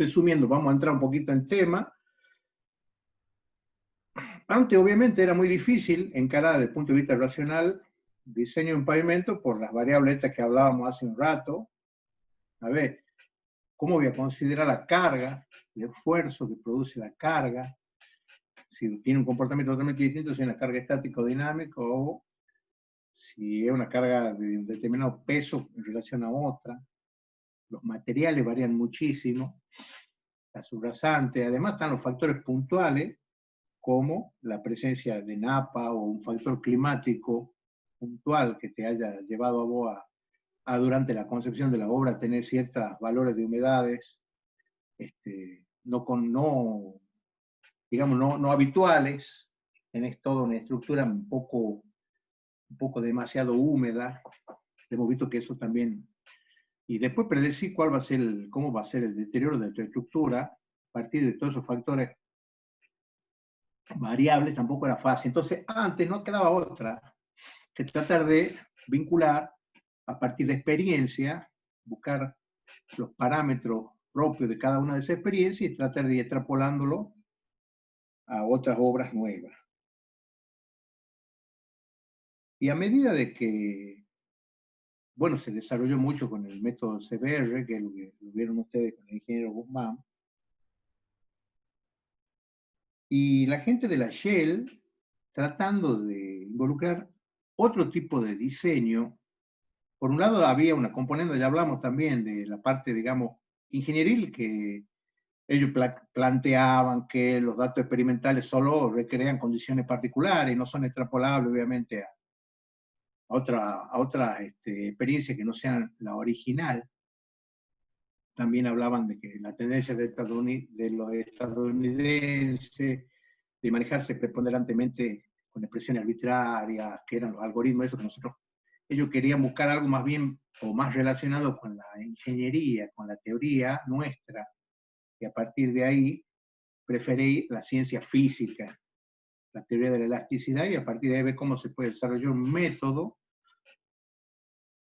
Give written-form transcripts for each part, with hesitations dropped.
resumiendo, vamos a entrar un poquito en tema. Antes, obviamente, era muy difícil encarar desde el punto de vista racional diseño de un pavimento por las variables estas que hablábamos hace un rato. A ver, ¿cómo voy a considerar la carga, el esfuerzo que produce la carga? Si tiene un comportamiento totalmente distinto, si es una carga estática o dinámica, o si es una carga de un determinado peso en relación a otra. Los materiales varían muchísimo, la subrasante, además están los factores puntuales, como la presencia de napa o un factor climático puntual que te haya llevado a vos durante la concepción de la obra tener ciertos valores de humedades no habituales. Tenés toda una estructura un poco demasiado húmeda. Hemos visto que eso también. Y después predecir cómo va a ser el deterioro de tu estructura a partir de todos esos factores variables tampoco era fácil. Entonces, antes no quedaba otra que tratar de vincular a partir de experiencia, buscar los parámetros propios de cada una de esas experiencias y tratar de ir extrapolándolo a otras obras nuevas. Y a medida de que, bueno, se desarrolló mucho con el método CBR, que lo vieron ustedes con el ingeniero Guzmán, y la gente de la Shell tratando de involucrar otro tipo de diseño. Por un lado había una componente, ya hablamos también de la parte, digamos, ingenieril, que ellos planteaban que los datos experimentales solo recrean condiciones particulares y no son extrapolables, obviamente, a otras experiencias que no sean la original. También hablaban de que la tendencia de los estadounidenses de manejarse preponderantemente con expresiones arbitrarias, que eran los algoritmos, eso que nosotros, ellos querían buscar algo más bien o más relacionado con la ingeniería, con la teoría nuestra, y a partir de ahí preferí la ciencia física, la teoría de la elasticidad, y a partir de ahí ver cómo se puede desarrollar un método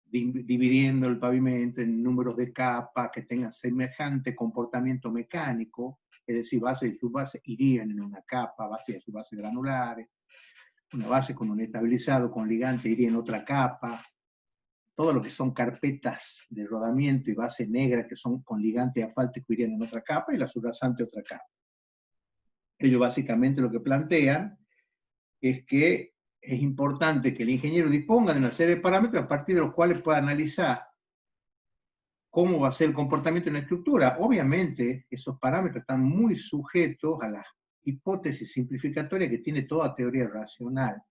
dividiendo el pavimento en números de capas que tengan semejante comportamiento mecánico, es decir, base y subbase irían en una capa, base y subbase granulares, una base con un estabilizado con ligante iría en otra capa, todo lo que son carpetas de rodamiento y base negra que son con ligante asfáltico irían en otra capa y la subrasante otra capa. Ellos básicamente lo que plantean es que es importante que el ingeniero disponga de una serie de parámetros a partir de los cuales pueda analizar cómo va a ser el comportamiento en la estructura. Obviamente, esos parámetros están muy sujetos a las hipótesis simplificatorias que tiene toda teoría racional.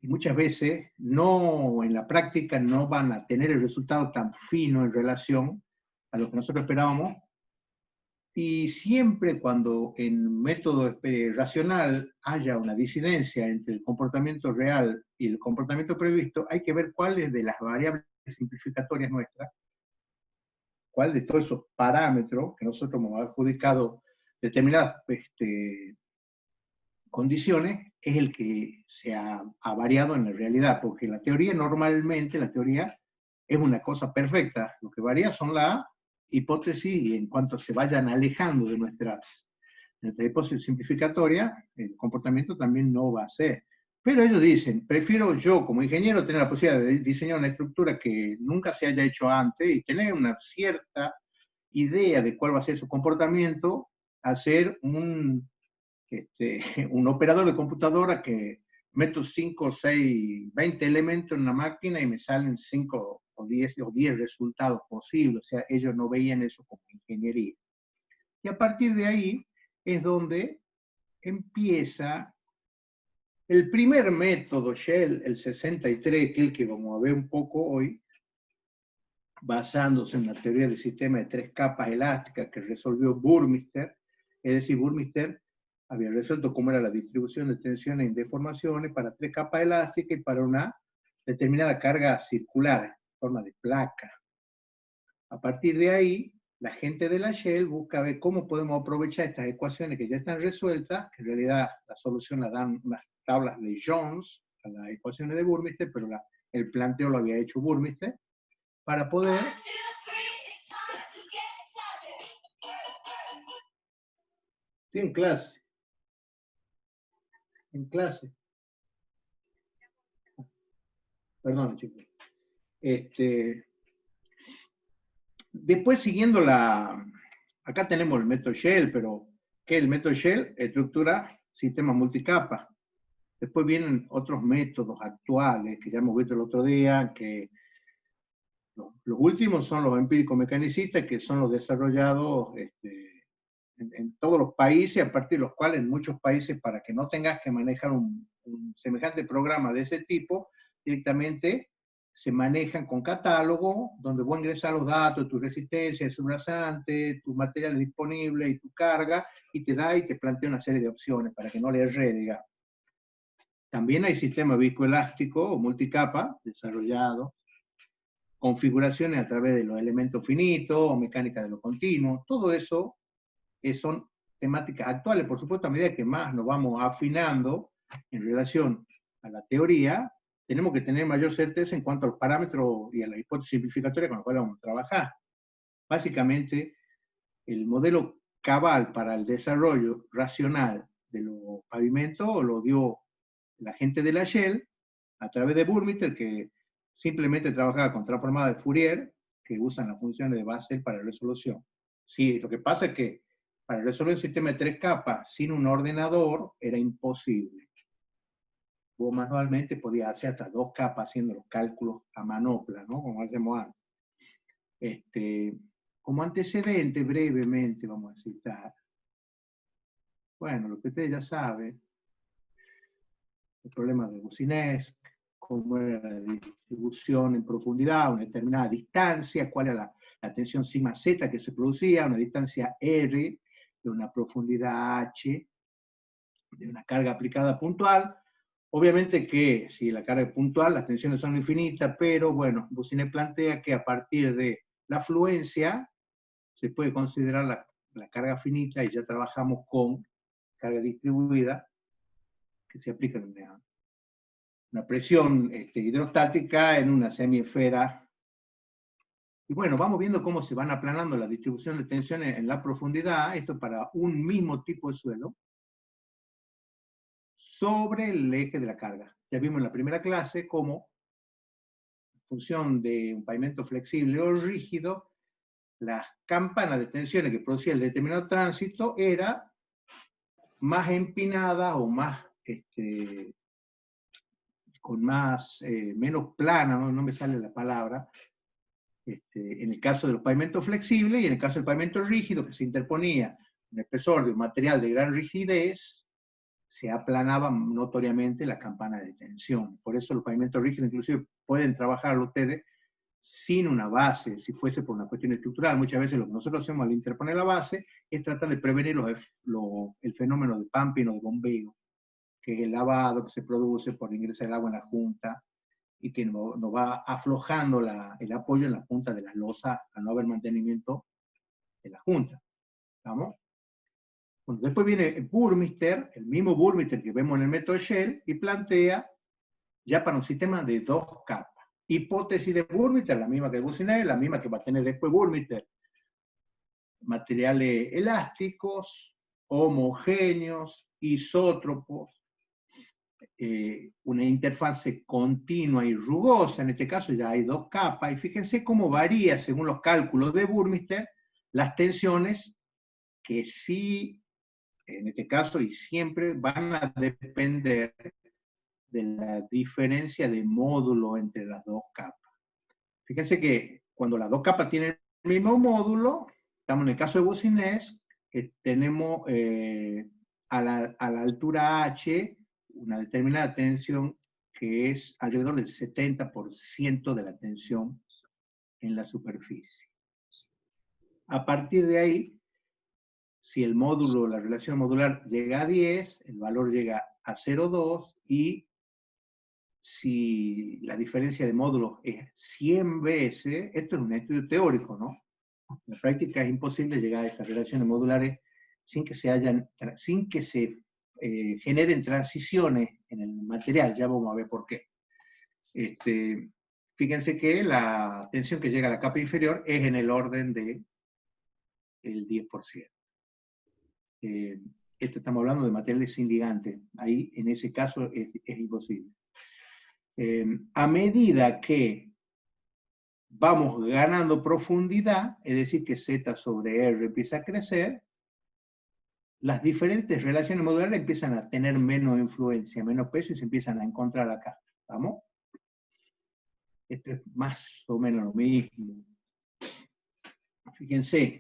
Y muchas veces, en la práctica, no van a tener el resultado tan fino en relación a lo que nosotros esperábamos. Y siempre cuando en método racional haya una disidencia entre el comportamiento real y el comportamiento previsto, hay que ver cuáles de las variables simplificatorias nuestras, cuál de todos esos parámetros que nosotros hemos adjudicado determinadas condiciones es el que se ha variado en la realidad, porque la teoría normalmente, la teoría es una cosa perfecta, lo que varía son las hipótesis y en cuanto se vayan alejando de nuestra hipótesis simplificatoria, el comportamiento también no va a ser. Pero ellos dicen, prefiero yo como ingeniero tener la posibilidad de diseñar una estructura que nunca se haya hecho antes y tener una cierta idea de cuál va a ser su comportamiento, hacer un operador de computadora que meto 5, 6, 20 elementos en una máquina y me salen 5 o 10 resultados posibles. O sea, ellos no veían eso como ingeniería. Y a partir de ahí es donde empieza el primer método Shell, el 63, que es el que vamos a ver un poco hoy, basándose en la teoría del sistema de 3 capas elásticas que resolvió Burmeister. Es decir, Burmeister había resuelto cómo era la distribución de tensiones y deformaciones para 3 capas elásticas y para una determinada carga circular, en forma de placa. A partir de ahí, la gente de la Shell busca ver cómo podemos aprovechar estas ecuaciones que ya están resueltas, que en realidad la solución la dan unas tablas de Jones a las ecuaciones de Burmeister, pero el planteo lo había hecho Burmeister, para poder Estoy en clase, en clase. Perdón, chicos. Este, después, siguiendo la... Acá tenemos el método Shell, pero ¿qué es el método Shell? Estructura sistema multicapa. Después vienen otros métodos actuales que ya hemos visto el otro día, que los últimos son los empíricos mecanicistas, que son los desarrollados en todos los países, a partir de los cuales en muchos países, para que no tengas que manejar un semejante programa de ese tipo, directamente se manejan con catálogo, donde vos ingresas los datos, tu resistencia, el subrasante, tus materiales disponibles y tu carga, y te da y te plantea una serie de opciones para que no le erre, digamos. También hay sistemas viscoelásticos o multicapa desarrollados, configuraciones a través de los elementos finitos o mecánica de lo continuo. Todo eso son temáticas actuales, por supuesto, a medida que más nos vamos afinando en relación a la teoría, tenemos que tener mayor certeza en cuanto a los parámetros y a la hipótesis simplificatoria con la cual vamos a trabajar. Básicamente, el modelo cabal para el desarrollo racional de los pavimentos lo dio la gente de la Shell a través de Burmeister, que simplemente trabajaba con transformadas de Fourier, que usan las funciones de Basel para resolución. Sí, lo que pasa es que para resolver un sistema de 3 capas sin un ordenador era imposible. Vos manualmente podías hacer hasta 2 capas haciendo los cálculos a manopla, ¿no? Como hacemos antes. Como antecedente, brevemente vamos a citar, bueno, lo que ustedes ya saben, el problema de Boussinesq, cómo era la distribución en profundidad a una determinada distancia, cuál era la tensión sigma z que se producía a una distancia r de una profundidad h de una carga aplicada puntual. Obviamente que si la carga es puntual, las tensiones son infinitas, pero bueno, Boussinesq plantea que a partir de la fluencia se puede considerar la carga finita y ya trabajamos con carga distribuida que se aplica en una presión hidrostática en una semiesfera. Y bueno, vamos viendo cómo se van aplanando la distribución de tensiones en la profundidad, esto para un mismo tipo de suelo, sobre el eje de la carga. Ya vimos en la primera clase cómo, en función de un pavimento flexible o rígido, las campanas de tensiones que producía el determinado tránsito era más empinada o más con más, menos plana, no me sale la palabra, en el caso de los pavimentos flexibles y en el caso del pavimento rígido, que se interponía un espesor de un material de gran rigidez, se aplanaba notoriamente la campana de tensión. Por eso los pavimentos rígidos inclusive pueden trabajar ustedes sin una base, si fuese por una cuestión estructural. Muchas veces lo que nosotros hacemos al interponer la base es tratar de prevenir el fenómeno de pumping o de bombeo, que es el lavado que se produce por ingresar el agua en la junta y que nos va aflojando el apoyo en la punta de las losas al no haber mantenimiento de la junta. ¿Estamos? Bueno, después viene Burmeister, el mismo Burmeister que vemos en el método Shell, y plantea ya para un sistema de 2 capas. Hipótesis de Burmeister, la misma que Boussinesq, la misma que va a tener después Burmeister. Materiales elásticos, homogéneos, isótropos, una interfase continua y rugosa, en este caso ya hay 2 capas, y fíjense cómo varía según los cálculos de Burmeister las tensiones que sí, en este caso y siempre, van a depender de la diferencia de módulo entre las 2 capas. Fíjense que cuando las 2 capas tienen el mismo módulo, estamos en el caso de Boussinesq, tenemos a la altura H una determinada tensión que es alrededor del 70% de la tensión en la superficie. A partir de ahí, si el módulo, la relación modular llega a 10, el valor llega a 0,2 y si la diferencia de módulos es 100 veces, esto es un estudio teórico, ¿no? En la práctica es imposible llegar a estas relaciones modulares sin que se generen transiciones en el material, ya vamos a ver por qué. Fíjense que la tensión que llega a la capa inferior es en el orden del 10%. Esto estamos hablando de materiales sin ligante. Ahí, en ese caso, es imposible. A medida que vamos ganando profundidad, es decir, que Z sobre R empieza a crecer, las diferentes relaciones modulares empiezan a tener menos influencia, menos peso y se empiezan a encontrar acá. ¿Vamos? Esto es más o menos lo mismo. Fíjense,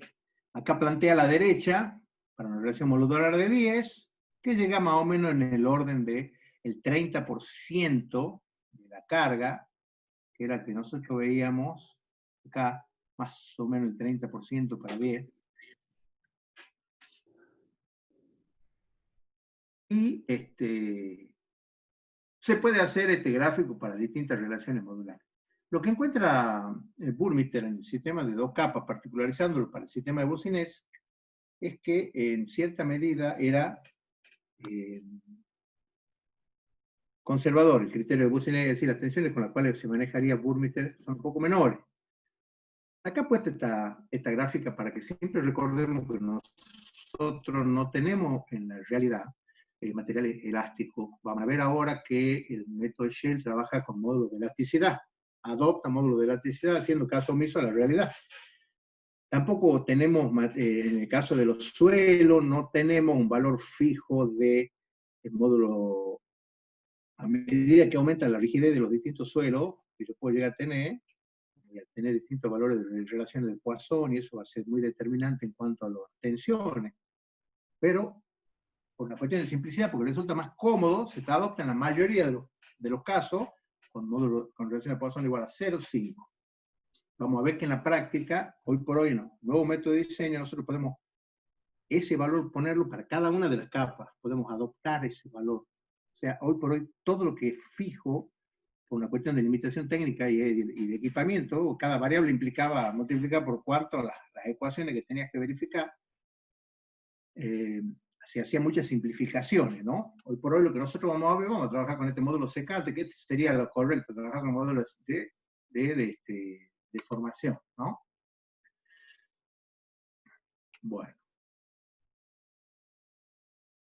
acá plantea a la derecha, para una relación modular de 10, que llega más o menos en el orden de el 30% de la carga, que era que nosotros veíamos acá, más o menos el 30% para 10. Y se puede hacer este gráfico para distintas relaciones modulares. Lo que encuentra Burmeister en el sistema de dos capas, particularizándolo para el sistema de Boussinesq, es que en cierta medida era conservador el criterio de Boussinesq, es decir, las tensiones con las cuales se manejaría Burmeister son un poco menores. Acá he puesto esta gráfica para que siempre recordemos que nosotros no tenemos en la realidad materiales elásticos. Vamos a ver ahora que el método Shell trabaja con módulos de elasticidad, adopta módulos de elasticidad haciendo caso omiso a la realidad. Tampoco tenemos, en el caso de los suelos, no tenemos un valor fijo de el módulo. A medida que aumenta la rigidez de los distintos suelos, que yo puedo llegar a tener distintos valores de relaciones de Poisson, y eso va a ser muy determinante en cuanto a las tensiones. Pero, por una cuestión de simplicidad, porque resulta más cómodo, se adopta en la mayoría de los casos, con relaciones de Poisson igual a 0,5. Vamos a ver que en la práctica, hoy por hoy, en el nuevo método de diseño, nosotros podemos ese valor ponerlo para cada una de las capas, podemos adoptar ese valor. O sea, hoy por hoy, todo lo que es fijo, por una cuestión de limitación técnica y de equipamiento, cada variable implicaba multiplicar por cuarto las ecuaciones que tenías que verificar. Se hacían muchas simplificaciones, ¿no? Hoy por hoy lo que nosotros vamos a ver, vamos a trabajar con este módulo secante, que sería lo correcto, trabajar con módulos de formación, ¿no? Bueno.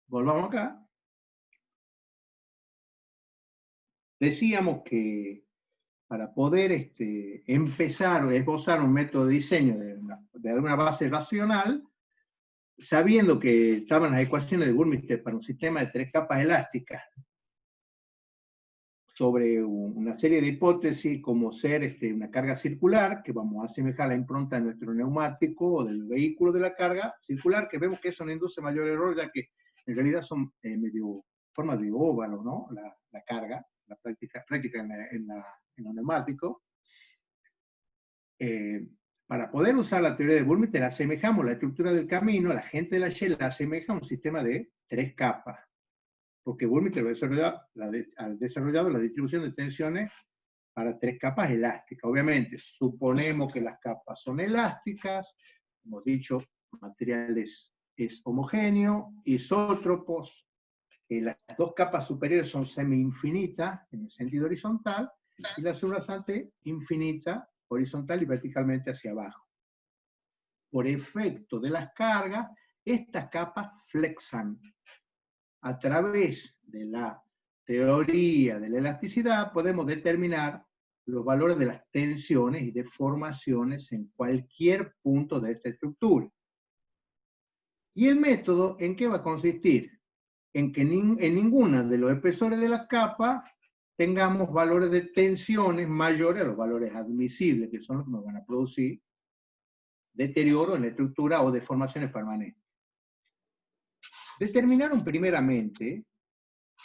Volvamos acá. Decíamos que para poder empezar o esbozar un método de diseño de alguna base racional, sabiendo que estaban las ecuaciones de Burmeister para un sistema de 3 capas elásticas, sobre una serie de hipótesis como ser una carga circular, que vamos a asemejar la impronta de nuestro neumático o del vehículo de la carga circular, que vemos que eso no induce mayor error, ya que en realidad son medio formas de óvalo, ¿no? La carga, la práctica en los neumáticos. Para poder usar la teoría de Burmeister, asemejamos la estructura del camino, la gente de la Shell la asemeja a un sistema de 3 capas, porque Burmeister ha desarrollado la distribución de tensiones para 3 capas elásticas. Obviamente, suponemos que las capas son elásticas, hemos dicho, materiales es homogéneo, isótropos, las 2 capas superiores son semi-infinitas en el sentido horizontal, y la subrasante infinita, horizontal y verticalmente hacia abajo. Por efecto de las cargas, estas capas flexan. A través de la teoría de la elasticidad podemos determinar los valores de las tensiones y deformaciones en cualquier punto de esta estructura. ¿Y el método en qué va a consistir? En que en ninguna de los espesores de la capa tengamos valores de tensiones mayores a los valores admisibles, que son los que nos van a producir deterioro en la estructura o deformaciones permanentes. Determinaron primeramente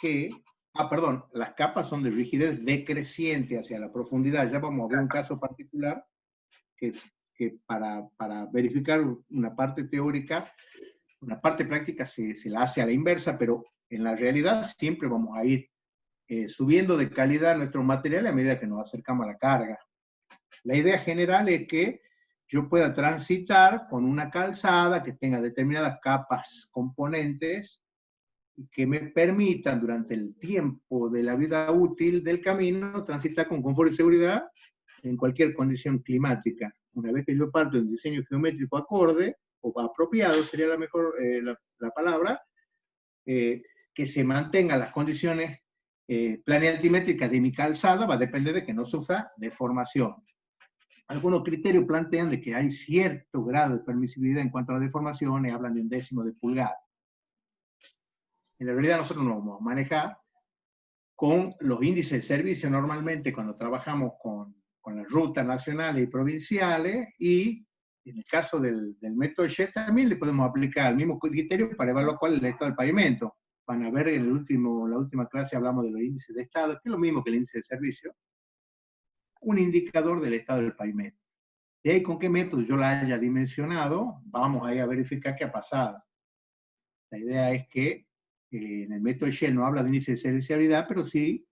que, las capas son de rigidez decreciente hacia la profundidad. Ya vamos a ver un caso particular que para verificar una parte teórica, una parte práctica se la hace a la inversa, pero en la realidad siempre vamos a ir subiendo de calidad nuestros materiales a medida que nos acercamos a la carga. La idea general es que yo pueda transitar con una calzada que tenga determinadas capas componentes y que me permitan durante el tiempo de la vida útil del camino transitar con confort y seguridad en cualquier condición climática. Una vez que yo parto de un diseño geométrico acorde, o apropiado sería la mejor la palabra, que se mantengan las condiciones planealtimétricas de mi calzada, va a depender de que no sufra deformación. Algunos criterios plantean de que hay cierto grado de permisibilidad en cuanto a las deformaciones, hablan de 1/10 de pulgada. En la realidad nosotros nos vamos a manejar con los índices de servicio normalmente cuando trabajamos con las rutas nacionales y provinciales, y en el caso del método Shell también le podemos aplicar el mismo criterio para evaluar cuál es el estado del pavimento. Van a ver en la última clase hablamos de los índices de estado, que es lo mismo que el índice de servicio, un indicador del estado del pavimento. Y ahí con qué método yo la haya dimensionado, vamos ahí a verificar qué ha pasado. La idea es que en el método Shell no habla de índice de servicialidad, pero sí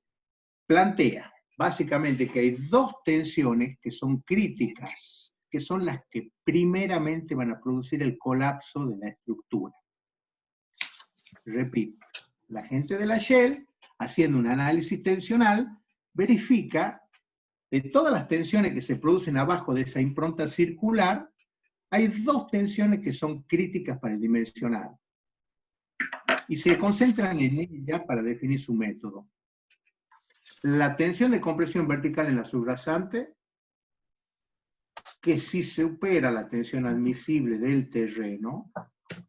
plantea básicamente que hay dos tensiones que son críticas, que son las que primeramente van a producir el colapso de la estructura. Repito, la gente de la Shell, haciendo un análisis tensional, verifica de todas las tensiones que se producen abajo de esa impronta circular, hay dos tensiones que son críticas para el dimensionado. Y se concentran en ella para definir su método. La tensión de compresión vertical en la subrasante, que si supera la tensión admisible del terreno,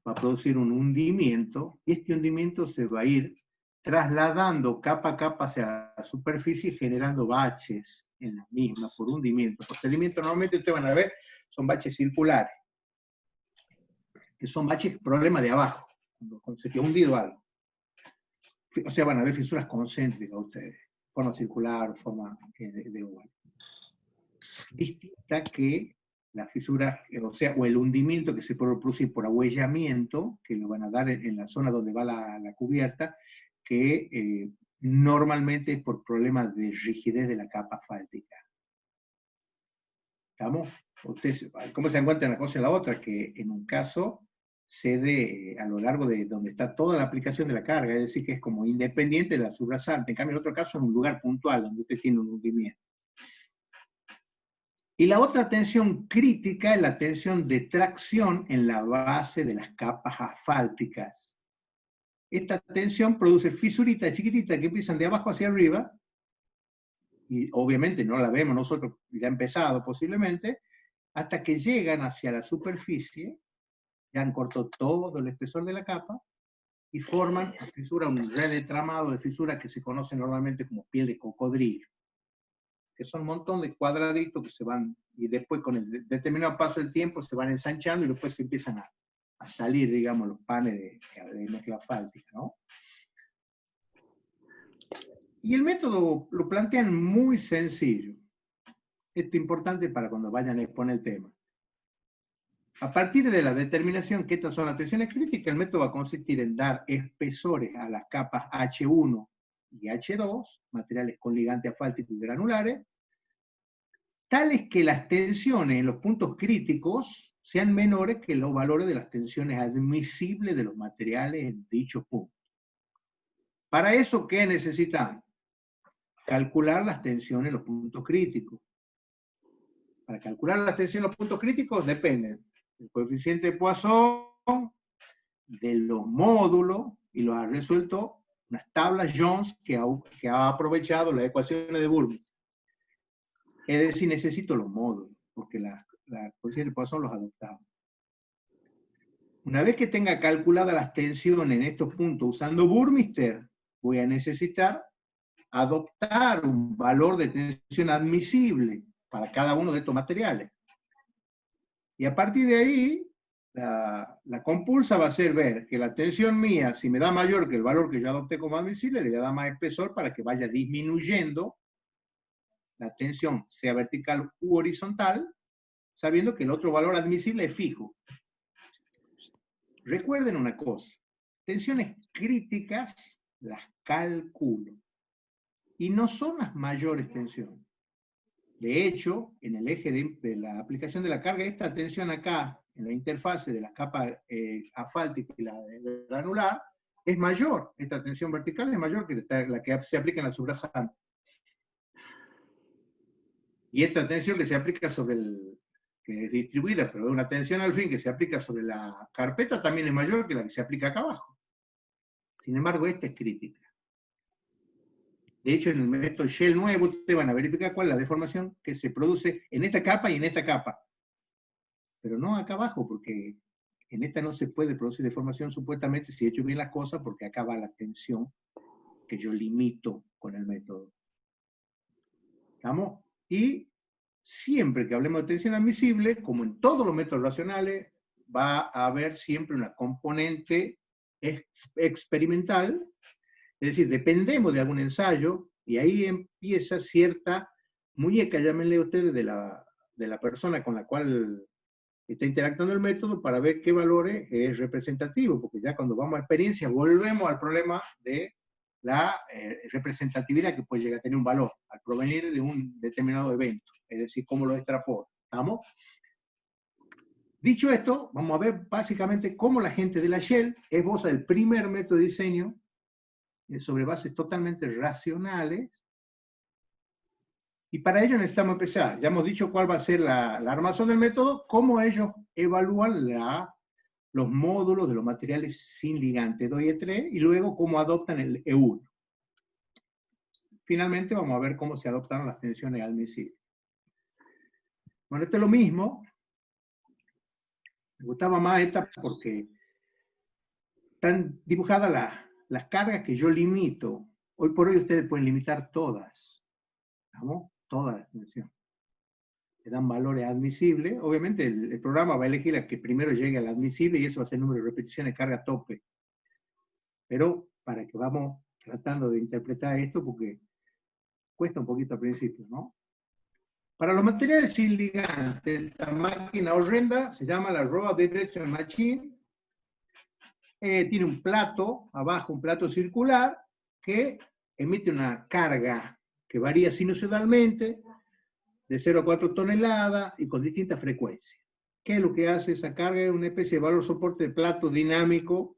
va a producir un hundimiento, y este hundimiento se va a ir trasladando capa a capa hacia la superficie, generando baches en la misma por hundimiento. Procedimientos normalmente ustedes van a ver, son baches circulares, que son baches problemas de abajo, cuando se queda hundido algo. O sea, van a ver fisuras concéntricas ustedes, forma circular, forma de oval. Distinta que la fisura, o sea, o el hundimiento que se puede producir por ahuellamiento, que lo van a dar en la zona donde va la cubierta, que normalmente es por problemas de rigidez de la capa asfáltica. ¿Estamos? Ustedes, ¿cómo se encuentran una cosa y la otra? Que en un caso se dé a lo largo de donde está toda la aplicación de la carga, es decir, que es como independiente de la subrasante. En cambio, en otro caso es un lugar puntual donde usted tiene un hundimiento. Y la otra tensión crítica es la tensión de tracción en la base de las capas asfálticas. Esta tensión produce fisuritas chiquititas que empiezan de abajo hacia arriba, y obviamente no la vemos nosotros, ya ha empezado posiblemente, hasta que llegan hacia la superficie, ya han cortado todo el espesor de la capa, y forman la fisura, un redetramado de fisuras que se conoce normalmente como piel de cocodrilo, que son un montón de cuadraditos que se van, y después con el determinado paso del tiempo se van ensanchando y después se empiezan a salir, digamos, los panes de mezcla asfáltica, ¿no? Y el método lo plantean muy sencillo. Esto es importante para cuando vayan a exponer el tema. A partir de la determinación que estas son las tensiones críticas, el método va a consistir en dar espesores a las capas H1 y H2, materiales con ligante asfáltico y granulares, tales que las tensiones en los puntos críticos sean menores que los valores de las tensiones admisibles de los materiales en dichos puntos. Para eso, ¿qué necesitamos? Calcular las tensiones en los puntos críticos. Para calcular las tensiones en los puntos críticos depende del coeficiente de Poisson, de los módulos, y lo ha resuelto unas tablas Jones que ha aprovechado las ecuaciones de Burmeister. Es decir, necesito los módulos, porque la coeficiente de Poisson los adoptamos. Una vez que tenga calculadas las tensiones en estos puntos usando Burmeister, voy a necesitar adoptar un valor de tensión admisible para cada uno de estos materiales. Y a partir de ahí, la compulsa va a ser ver que la tensión mía, si me da mayor que el valor que yo adopté como admisible, le voy a dar más espesor para que vaya disminuyendo la tensión, sea vertical u horizontal, sabiendo que el otro valor admisible es fijo. Recuerden una cosa, tensiones críticas las calculo, y no son las mayores tensiones. De hecho, en el eje de la aplicación de la carga, esta tensión acá, en la interfase de la capa asfáltica y la granular, es mayor. Esta tensión vertical es mayor que la que se aplica en la subrasante. Y esta tensión que se aplica sobre que es distribuida, pero de una tensión al fin que se aplica sobre la carpeta, también es mayor que la que se aplica acá abajo. Sin embargo, esta es crítica. De hecho, en el método Shell nuevo, ustedes van a verificar cuál es la deformación que se produce en esta capa y en esta capa. Pero no acá abajo, porque en esta no se puede producir deformación supuestamente si he hecho bien las cosas, porque acá va la tensión que yo limito con el método. ¿Estamos? Y siempre que hablemos de tensión admisible, como en todos los métodos racionales, va a haber siempre una componente experimental, es decir, dependemos de algún ensayo, y ahí empieza cierta muñeca, llámenle ustedes, de la persona con la cual está interactuando el método para ver qué valores es representativo, porque ya cuando vamos a experiencia volvemos al problema de la representatividad que puede llegar a tener un valor al provenir de un determinado evento, es decir, cómo lo extrapola. ¿Estamos? Dicho esto, vamos a ver básicamente cómo la gente de la Shell esboza el primer método de diseño sobre bases totalmente racionales, y para ello necesitamos empezar. Ya hemos dicho cuál va a ser la armazón del método, cómo ellos evalúan los módulos de los materiales sin ligante 2 y E3, y luego cómo adoptan el E1. Finalmente vamos a ver cómo se adoptaron las tensiones admisibles. Bueno, esto es lo mismo. Me gustaba más esta porque están dibujadas las cargas que yo limito. Hoy por hoy ustedes pueden limitar todas. ¿Vamos? Todas las tensiones. Le dan valores admisibles. Obviamente el programa va a elegir la que primero llegue al admisible y eso va a ser el número de repeticiones de carga tope. Pero para que vamos tratando de interpretar esto, porque cuesta un poquito al principio, ¿no? Para los materiales sin ligante, esta máquina horrenda se llama la Raw Direction Machine. Tiene un plato, abajo un plato circular, que emite una carga que varía sinusoidalmente, de 0 a 4 toneladas y con distintas frecuencias. ¿Qué es lo que hace esa carga? Es una especie de valor soporte de plato dinámico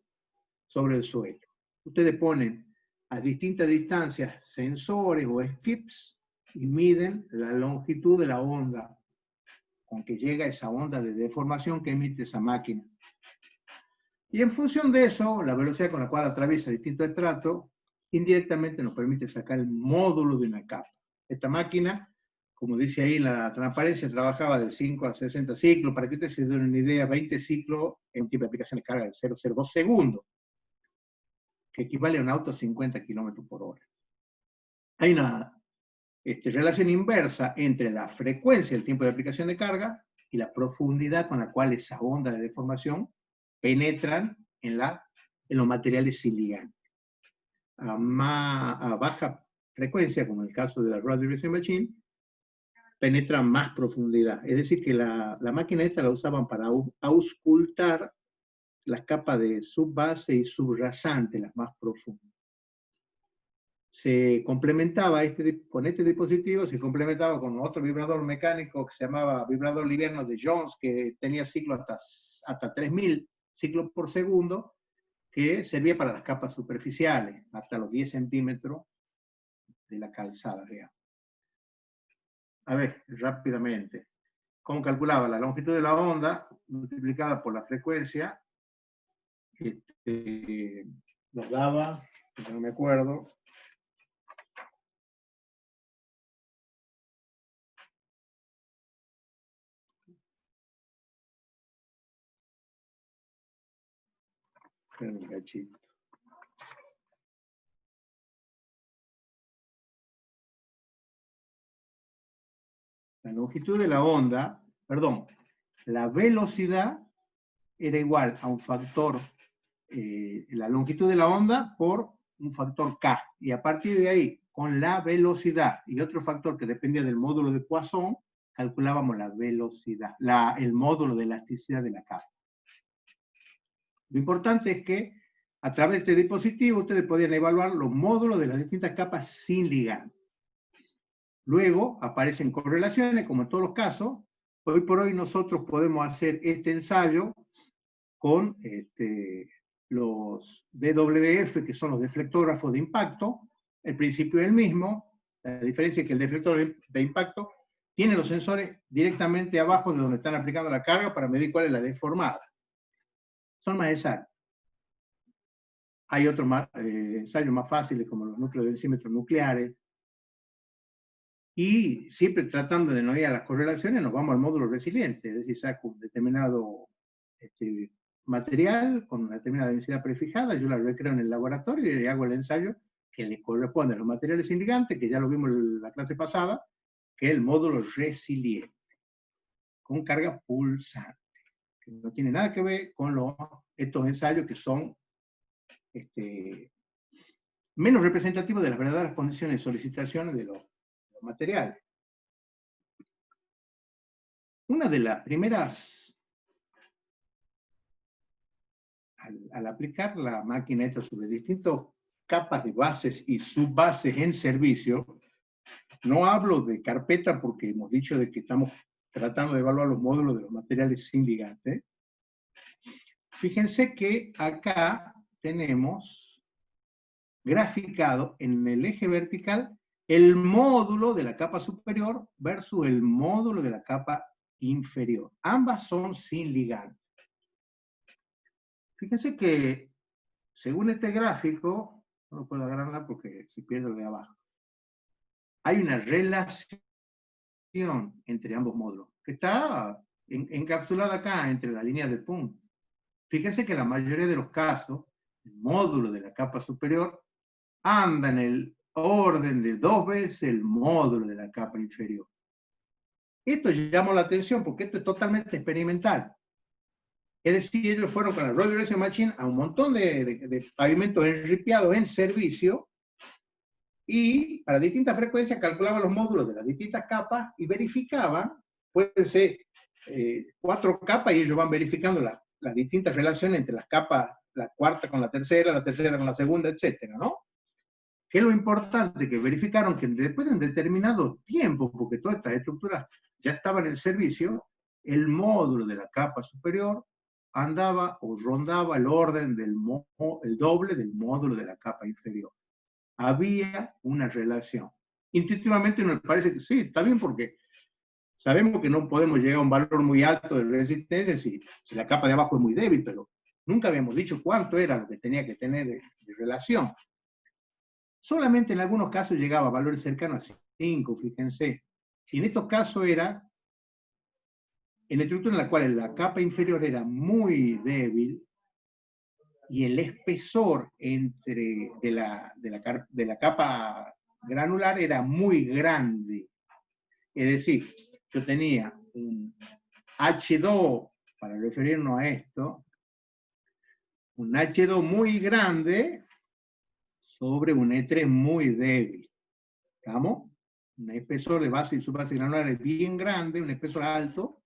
sobre el suelo. Ustedes ponen a distintas distancias sensores o skips y miden la longitud de la onda con que llega esa onda de deformación que emite esa máquina. Y en función de eso, la velocidad con la cual atraviesa distintos estratos, indirectamente nos permite sacar el módulo de una capa. Esta máquina, como dice ahí en la transparencia, trabajaba de 5 a 60 ciclos. Para que ustedes se den una idea, 20 ciclos en un tipo de aplicación de carga de 0,02 segundos, que equivale a un auto a 50 kilómetros por hora. Hay una relación inversa entre la frecuencia del tiempo de aplicación de carga y la profundidad con la cual esa onda de deformación penetran en los materiales sin ligante. A baja frecuencia, como en el caso de la Raw Direction Machine, penetran más profundidad. Es decir, que la máquina esta la usaban para auscultar las capas de subbase y subrasante, las más profundas. Se complementaba con este dispositivo, se complementaba con otro vibrador mecánico que se llamaba vibrador liviano de Jones, que tenía ciclos hasta 3000 ciclos por segundo, que servía para las capas superficiales, hasta los 10 centímetros de la calzada, digamos. A ver, rápidamente. ¿Cómo calculaba? La longitud de la onda multiplicada por la frecuencia, nos daba, no me acuerdo, un cachito. La longitud de la onda, perdón, la velocidad era igual a un factor, la longitud de la onda por un factor K. Y a partir de ahí, con la velocidad y otro factor que dependía del módulo de Poisson, calculábamos la velocidad, el módulo de elasticidad de la capa. Lo importante es que a través de este dispositivo ustedes podían evaluar los módulos de las distintas capas sin ligante. Luego aparecen correlaciones, como en todos los casos. Hoy por hoy nosotros podemos hacer este ensayo con los DWF, que son los deflectógrafos de impacto. El principio es el mismo. La diferencia es que el deflector de impacto tiene los sensores directamente abajo de donde están aplicando la carga para medir cuál es la deformada. Son más exactos. Hay otros ensayos más fáciles, como los núcleos densímetros nucleares. Y siempre tratando de no ir a las correlaciones, nos vamos al módulo resiliente, es decir, saco un determinado material con una determinada densidad prefijada, yo la recreo en el laboratorio y hago el ensayo que le corresponde a los materiales indicantes, que ya lo vimos en la clase pasada, que es el módulo resiliente, con carga pulsante, que no tiene nada que ver con estos ensayos que son menos representativos de las verdaderas condiciones de solicitaciones de los materiales. Una de las primeras, al aplicar la máquina esta sobre distintas capas de bases y subbases en servicio, no hablo de carpeta porque hemos dicho de que estamos tratando de evaluar los módulos de los materiales sin ligante. Fíjense que acá tenemos graficado en el eje vertical el módulo de la capa superior versus el módulo de la capa inferior. Ambas son sin ligante. Fíjense que, según este gráfico, no lo puedo agrandar porque se pierde lo de abajo, hay una relación entre ambos módulos, que está encapsulada acá entre la línea de punto. Fíjense que en la mayoría de los casos, el módulo de la capa superior anda en el orden de 2 veces el módulo de la capa inferior. Esto llamó la atención porque esto es totalmente experimental. Es decir, ellos fueron con la Road Direction Machine a un montón de pavimentos enripiados en servicio y para distintas frecuencias calculaban los módulos de las distintas capas y verificaban, pueden ser 4 capas y ellos van verificando las distintas relaciones entre las capas, la cuarta con la tercera con la segunda, etcétera, ¿no? ¿Qué es lo importante? Que verificaron que después de un determinado tiempo, porque todas estas estructuras ya estaban en servicio, el módulo de la capa superior andaba o rondaba el orden el doble del módulo de la capa inferior. Había una relación. Intuitivamente nos parece que sí, está bien porque sabemos que no podemos llegar a un valor muy alto de resistencia si la capa de abajo es muy débil, pero nunca habíamos dicho cuánto era lo que tenía que tener de relación. Solamente en algunos casos llegaba a valores cercanos a 5, fíjense. Y en estos casos era en la estructura en la cual la capa inferior era muy débil y el espesor de la capa granular era muy grande. Es decir, yo tenía un H2, para referirnos a esto, un H2 muy grande sobre un E3 muy débil. ¿Estamos? Un espesor de base y subbase granular es bien grande, un espesor alto,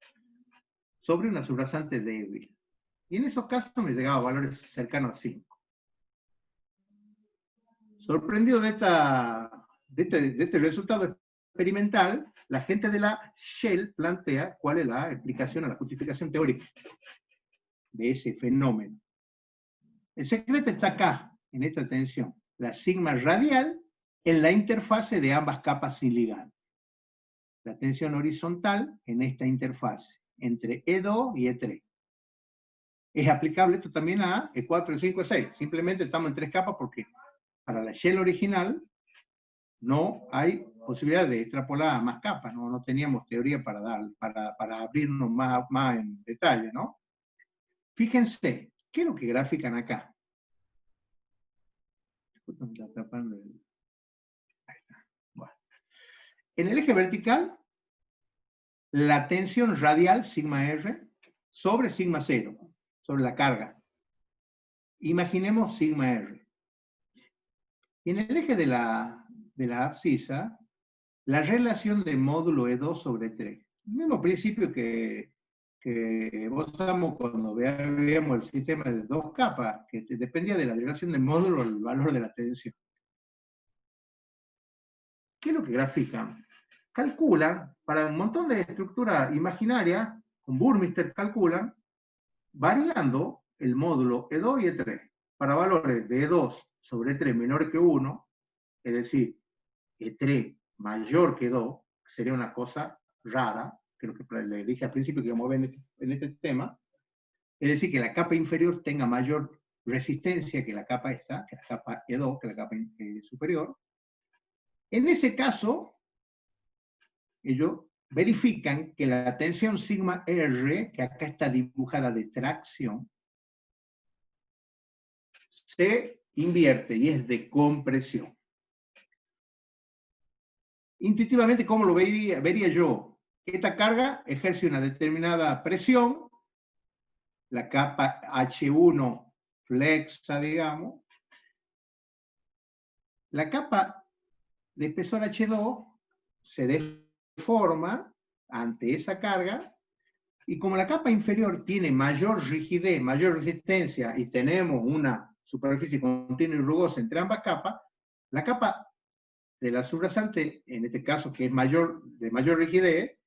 sobre una subrasante débil. Y en esos casos me llegaba a valores cercanos a 5. Sorprendido de este resultado experimental, la gente de la Shell plantea cuál es la explicación o la justificación teórica de ese fenómeno. El secreto está acá, en esta tensión. La sigma radial en la interfase de ambas capas sin ligante. La tensión horizontal en esta interfase, entre E2 y E3. Es aplicable esto también a E4, E5, E6. Simplemente estamos en 3 capas porque para la shell original no hay posibilidad de extrapolar a más capas, no teníamos teoría para abrirnos más en detalle, ¿no? Fíjense, ¿qué es lo que grafican acá? Bueno. En el eje vertical, la tensión radial, sigma R, sobre sigma 0, sobre la carga. Imaginemos sigma R. Y en el eje de la abscisa, la relación de módulo E2 sobre 3. El mismo principio que usamos cuando veíamos el sistema de 2 capas, que dependía de la relación del módulo al valor de la tensión. ¿Qué es lo que grafican? Calculan, para un montón de estructuras imaginarias, con Burmeister calculan, variando el módulo E2 y E3, para valores de E2 sobre E3 menor que 1, es decir, E3 mayor que 2, sería una cosa rara, creo que le dije al principio que íbamos a ver en este tema, es decir, que la capa inferior tenga mayor resistencia que la capa esta, que la capa E2, que la capa superior. En ese caso, ellos verifican que la tensión sigma R, que acá está dibujada de tracción, se invierte y es de compresión. Intuitivamente, ¿cómo lo vería yo? Esta carga ejerce una determinada presión, la capa H1 flexa, digamos. La capa de espesor H2 se deforma ante esa carga, y como la capa inferior tiene mayor rigidez, mayor resistencia, y tenemos una superficie continua y rugosa entre ambas capas, la capa de la subrasante, en este caso que es de mayor rigidez,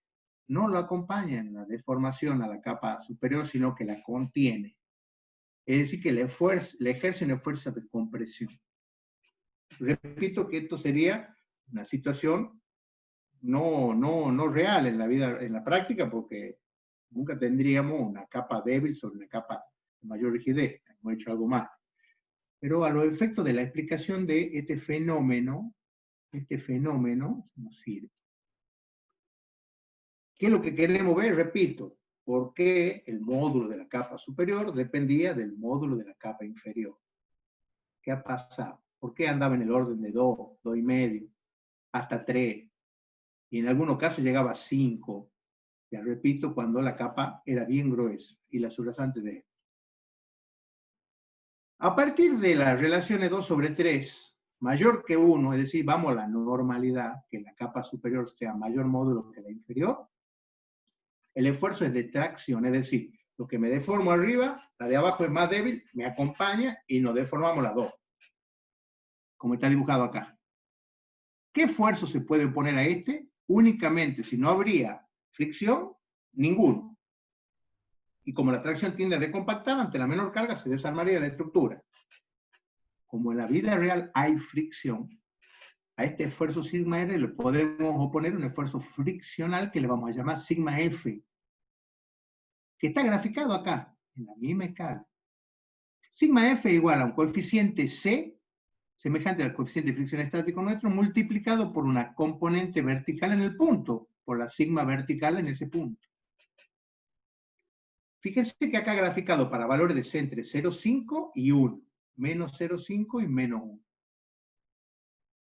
no lo acompaña en la deformación a la capa superior, sino que la contiene. Es decir, que le ejerce una fuerza de compresión. Repito que esto sería una situación no real en la vida, en la práctica, porque nunca tendríamos una capa débil sobre una capa de mayor rigidez. Hemos hecho algo más. Pero a los efectos de la explicación de este fenómeno nos sirve. ¿Qué es lo que queremos ver? Repito, ¿por qué el módulo de la capa superior dependía del módulo de la capa inferior? ¿Qué ha pasado? ¿Por qué andaba en el orden de 2, 2,5, hasta 3? Y en algunos casos llegaba a 5. Ya repito, cuando la capa era bien gruesa y la subrasante de él. A partir de la relación 2/3, mayor que 1, es decir, vamos a la normalidad, que la capa superior sea mayor módulo que la inferior, el esfuerzo es de tracción, es decir, lo que me deformo arriba, la de abajo es más débil, me acompaña y nos deformamos las dos, como está dibujado acá. ¿Qué esfuerzo se puede oponer a este? Únicamente, si no habría fricción, ninguno. Y como la tracción tiende a decompactar, ante la menor carga se desarmaría la estructura. Como en la vida real hay fricción, a este esfuerzo sigma R le podemos oponer un esfuerzo friccional que le vamos a llamar sigma F, que está graficado acá, en la misma escala. Sigma F igual a un coeficiente C, semejante al coeficiente de fricción estático nuestro, multiplicado por una componente vertical en el punto, por la sigma vertical en ese punto. Fíjense que acá graficado para valores de C entre 0,5 y 1, menos 0,5 y menos 1.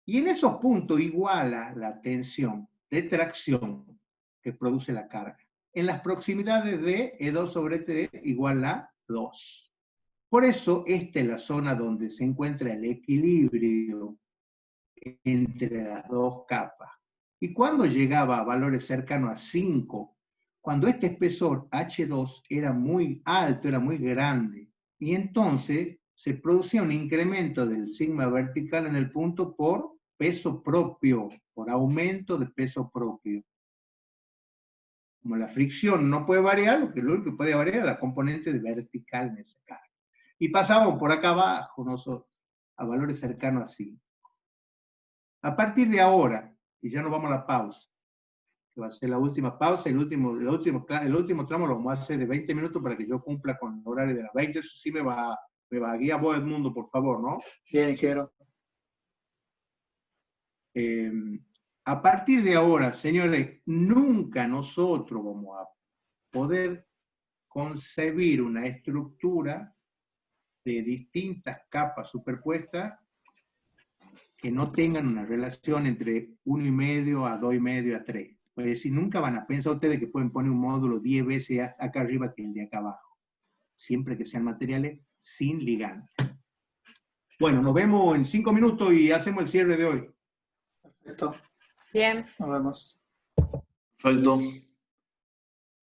Y en esos puntos iguala la tensión de tracción que produce la carga. En las proximidades de E2/T igual a 2. Por eso esta es la zona donde se encuentra el equilibrio entre las dos capas. Y cuando llegaba a valores cercanos a 5, cuando este espesor H2 era muy alto, era muy grande, y entonces se producía un incremento del sigma vertical en el punto por peso propio, por aumento de peso propio. Como la fricción no puede variar, lo único que puede variar es la componente de vertical en ese caso. Y pasamos por acá abajo nosotros, a valores cercanos a 5. A partir de ahora, y ya nos vamos a la pausa, que va a ser la última pausa, el último tramo lo vamos a hacer de 20 minutos para que yo cumpla con el horario de las 20, eso sí me va a guiar vos, Edmundo, por favor, ¿no? Bien, ingeniero. A partir de ahora, señores, nunca nosotros vamos a poder concebir una estructura de distintas capas superpuestas que no tengan una relación entre 1,5 a 2,5 a 3. Es decir, nunca van a pensar ustedes que pueden poner un módulo 10 veces acá arriba que el de acá abajo. Siempre que sean materiales sin ligante. Bueno, nos vemos en 5 minutos y hacemos el cierre de hoy. Perfecto. Bien. Nos vemos. Perfecto.